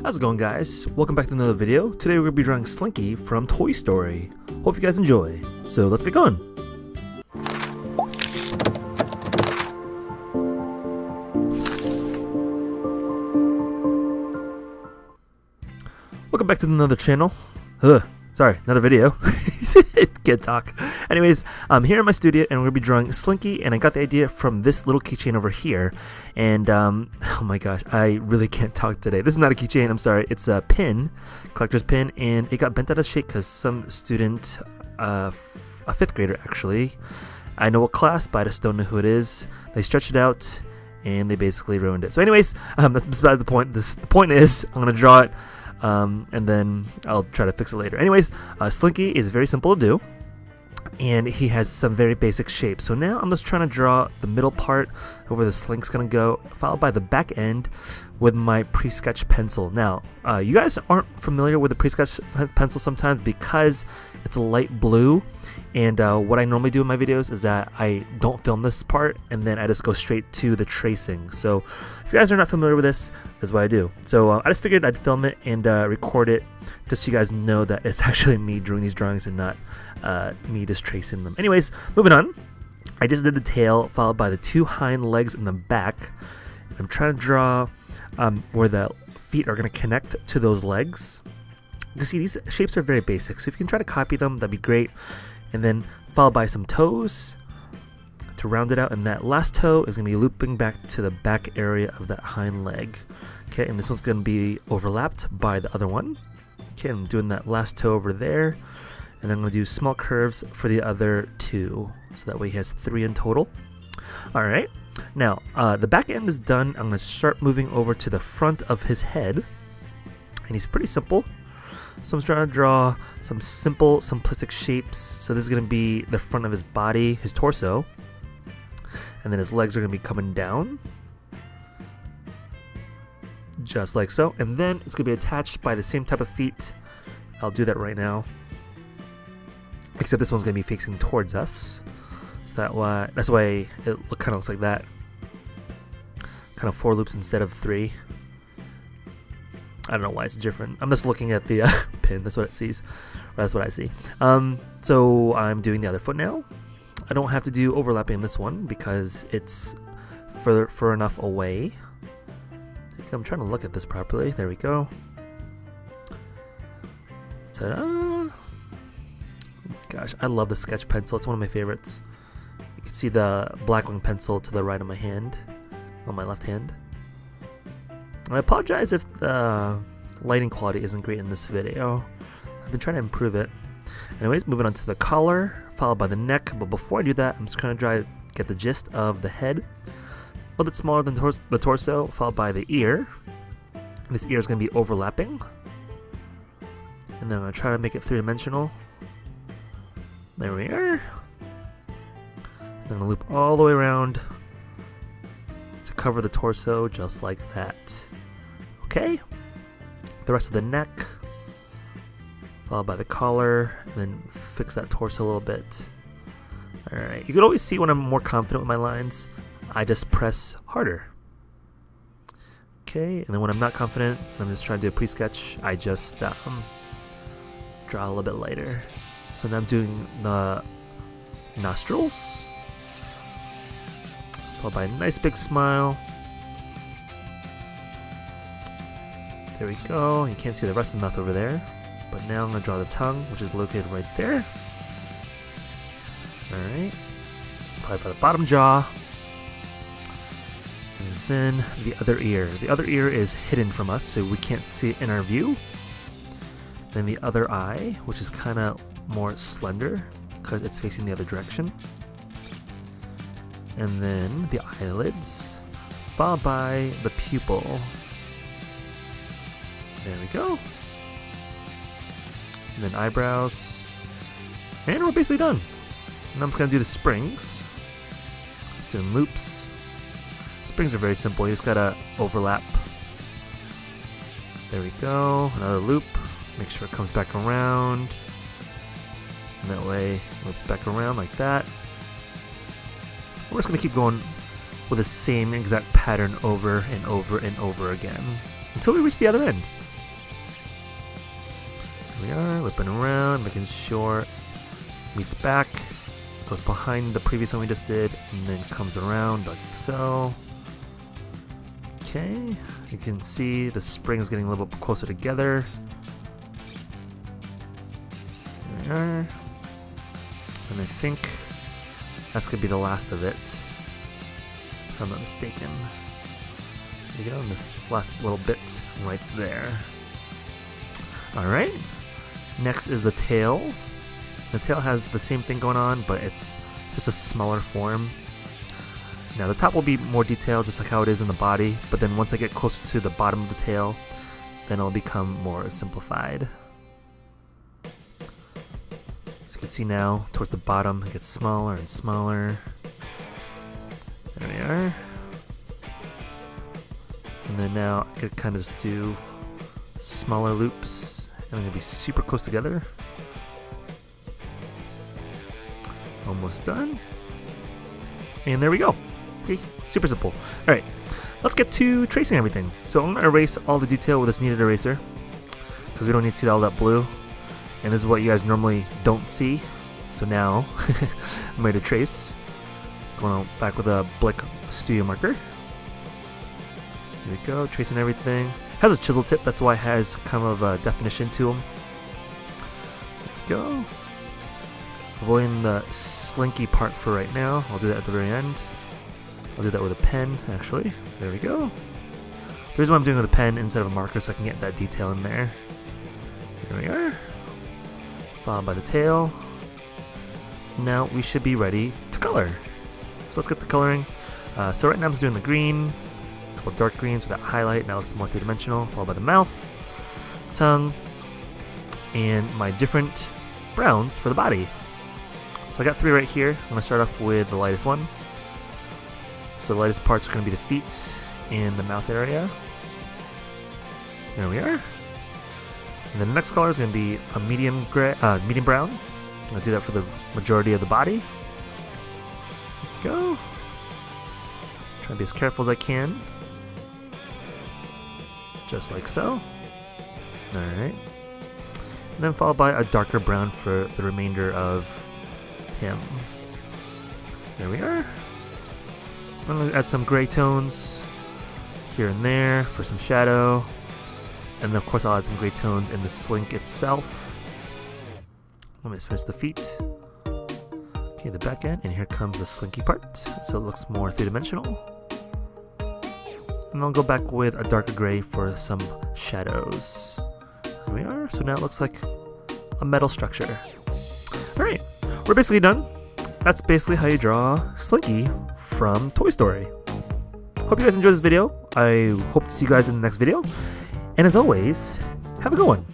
How's it going, guys? Welcome back to another video. Today we're going to be drawing Slinky from Toy Story. Hope you guys enjoy. So let's get going. Welcome back to another channel. Sorry, another video. Can't talk. Anyways, I'm here in my studio and we're going to be drawing Slinky, and I got the idea from this little keychain over here. And oh my gosh, I really can't talk today. This is not a keychain, I'm sorry. It's a pin, collector's pin, and it got bent out of shape because some student, a 5th grader actually, I know what class, but I just don't know who it is. They stretched it out and they basically ruined it. So anyways, that's beside the point. The point is, I'm going to draw it. And then I'll try to fix it later. Anyways, Slinky is very simple to do, and he has some very basic shapes. So now I'm just trying to draw the middle part of where the slink's gonna go, followed by the back end with my pre-sketch pencil. Now, you guys aren't familiar with the pre-sketch pencil sometimes because it's a light blue, and what I normally do in my videos is that I don't film this part and then I just go straight to the tracing. So if you guys are not familiar with this, that's what I do. So I just figured I'd film it and record it just so you guys know that it's actually me doing these drawings and not me just tracing them. Anyways, moving on. I just did the tail followed by the 2 hind legs in the back. I'm trying to draw where the feet are going to connect to those legs. You see, these shapes are very basic, so if you can try to copy them, that'd be great. And then followed by some toes to round it out, and that last toe is going to be looping back to the back area of that hind leg. Okay, and this one's going to be overlapped by the other one. Okay, I'm doing that last toe over there, and I'm going to do small curves for the other 2, so that way he has 3 in total. Alright, now the back end is done. I'm going to start moving over to the front of his head, and he's pretty simple. So I'm trying to draw some simple, simplistic shapes. So this is going to be the front of his body, his torso, and then his legs are going to be coming down, just like so. And then it's going to be attached by the same type of feet. I'll do that right now, except this one's going to be facing towards us. So that's why it kind of looks like that. Kind of 4 loops instead of 3. I don't know why it's different. I'm just looking at the pin. That's what it sees. Or that's what I see. So I'm doing the other foot now. I don't have to do overlapping this one because it's further enough away. I'm trying to look at this properly. There we go. Ta-da! Oh my gosh, I love the sketch pencil. It's one of my favorites. You can see the black wing pencil to the right of my hand, on my left hand. I apologize if the lighting quality isn't great in this video. I've been trying to improve it. Anyways, moving on to the collar, followed by the neck. But before I do that, I'm just going to try to get the gist of the head. A little bit smaller than the torso, followed by the ear. This ear is going to be overlapping. And then I'm going to try to make it 3-dimensional. There we are. I'm going to loop all the way around to cover the torso just like that. Okay, the rest of the neck, followed by the collar, and then fix that torso a little bit. Alright, you can always see when I'm more confident with my lines, I just press harder. Okay, and then when I'm not confident, I'm just trying to do a pre-sketch, I just draw a little bit lighter. So now I'm doing the nostrils, followed by a nice big smile. There we go. You can't see the rest of the mouth over there. But now I'm going to draw the tongue, which is located right there. Alright. Probably by the bottom jaw. And then the other ear. The other ear is hidden from us, so we can't see it in our view. Then the other eye, which is kind of more slender, because it's facing the other direction. And then the eyelids, followed by the pupil. There we go. And then eyebrows. And we're basically done. Now I'm just going to do the springs. Just doing loops. Springs are very simple. You just got to overlap. There we go. Another loop. Make sure it comes back around. And that way it loops back around like that. We're just going to keep going with the same exact pattern over and over and over again until we reach the other end. we are, whipping around, making sure it meets back, goes behind the previous one we just did, and then comes around like so. Okay, you can see the springs getting a little bit closer together. There we are. And I think that's going to be the last of it, if I'm not mistaken. There you go, this last little bit right there. Alright, next is the tail. The tail has the same thing going on, but it's just a smaller form. Now the top will be more detailed, just like how it is in the body, but then once I get closer to the bottom of the tail, then it'll become more simplified. As you can see now, towards the bottom, it gets smaller and smaller. There we are. And then now I could kind of just do smaller loops, and they're going to be super close together. Almost done. And there we go. See? Super simple. Alright, let's get to tracing everything. So I'm going to erase all the detail with this kneaded eraser, because we don't need to see all that blue. And this is what you guys normally don't see. So now, I'm ready to trace. Going back with a Blick Studio marker. Here we go, tracing everything. Has a chisel tip, that's why it has kind of a definition to them. There we go. Avoiding the slinky part for right now. I'll do that at the very end. I'll do that with a pen, actually. There we go. The reason why I'm doing it with a pen instead of a marker, so I can get that detail in there. Here we are. Followed by the tail. Now we should be ready to color. So let's get to coloring. So right now I'm just doing the green. A couple dark greens with that highlight. Now it looks more three-dimensional. Followed by the mouth, tongue, and my different browns for the body. So I got three right here. I'm going to start off with the lightest one. So the lightest parts are going to be the feet and the mouth area. There we are. And then the next color is going to be a medium brown. I'm going to do that for the majority of the body. There we go. Try to be as careful as I can. Just like so. Alright. And then followed by a darker brown for the remainder of him. There we are. I'm going to add some gray tones here and there for some shadow. And then of course I'll add some gray tones in the slink itself. Let me just finish the feet. Okay, the back end, and here comes the slinky part. So it looks more three-dimensional. And I'll go back with a darker gray for some shadows. There we are. So now it looks like a metal structure. Alright, we're basically done. That's basically how you draw Slinky from Toy Story. Hope you guys enjoyed this video. I hope to see you guys in the next video. And as always, have a good one.